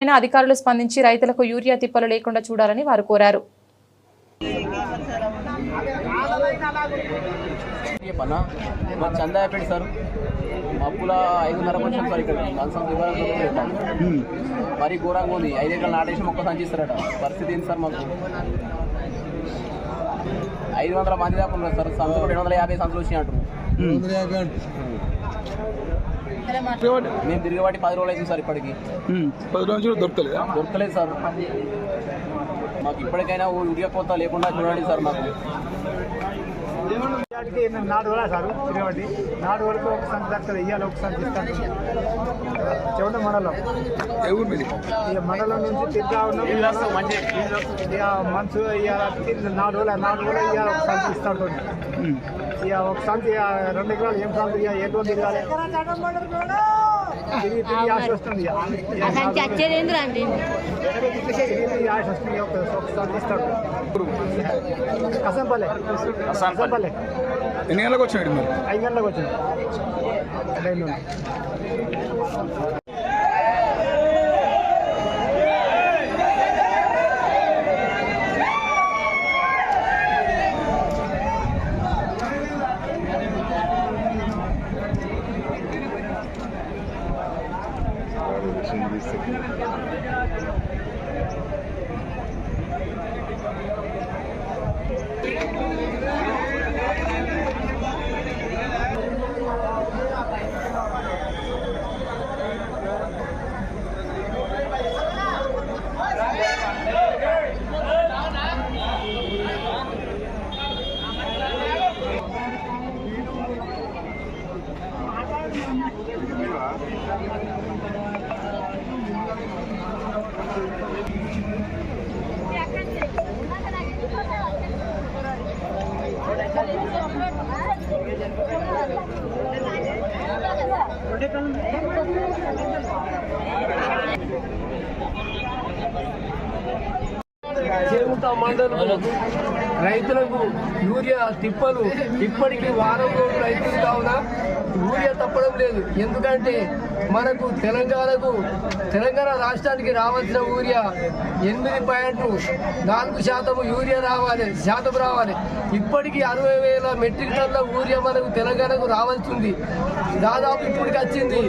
అధికారులు స్పందించి రైతులకు యూరియా తిప్పలు లేకుండా చూడాలని వారు కోరారు. చందాపేట సార్ మబ్బుల 5:30 వచ్చాం సార్. ఇక్కడ మరీ ఘోరంగా ఉంది. 5 ఎకరాలు నాటేసి మొక్క సంచిస్తారట. పరిస్థితి ఏంటి సార్? మాకు 500 మంది దాకా ఉన్నారు సార్. సంస్థ 250 సంచులు వచ్చినాయి అంటారు. మేము తిరిగి వాటి 10 రోజులు అవుతుంది సార్. ఇప్పటికి 10 రోజులు దొరకలేదు సార్. మాకు ఇప్పటికైనా యూరియా కోత లేకుండా చూడండి సార్. మాకు 4 రోజులు సార్ తిరగబట్టి 4 వరకు ఒక సంఖ్య దక్కుతుంది. ఇవాళ ఒక సంఖ్య ఇస్తాను చెవుట మండలం. ఇక మండలం నుంచి తిరుగుతా ఉన్నాం. ఇక మనసు ఇవాళ 4 రోజులు ఇవాళ ఒక సంఖ్య ఇస్తాడు. ఇక ఒక సంఖ్య 2 ఎకరాలు ఏం సంఖ్య ఇక ఏ రోజు తిరగాలి. తిరిగి ఆశ వస్తుంది. తిరిగి ఆశ వస్తుంది. ఒక సంఖ్య ఇస్తాడు. కసంపల్లె ఎన్ని గంటలకు వచ్చినాడు? మరి 5 గంటలకు వచ్చింది. చేగుంట మండలం రైతులకు యూరియా తిప్పలు ఇప్పటికీ వారం రోజులు రైతులు కావున యూరియా తప్పడం లేదు. ఎందుకంటే మనకు తెలంగాణ రాష్ట్రానికి రావాల్సిన యూరియా 8.4% యూరియా రావాలి. ఇప్పటికీ 60,000 మెట్రిక్ టన్నుల యూరియా మనకు తెలంగాణకు రావాల్సింది. దాదాపు ఇప్పటికి వచ్చింది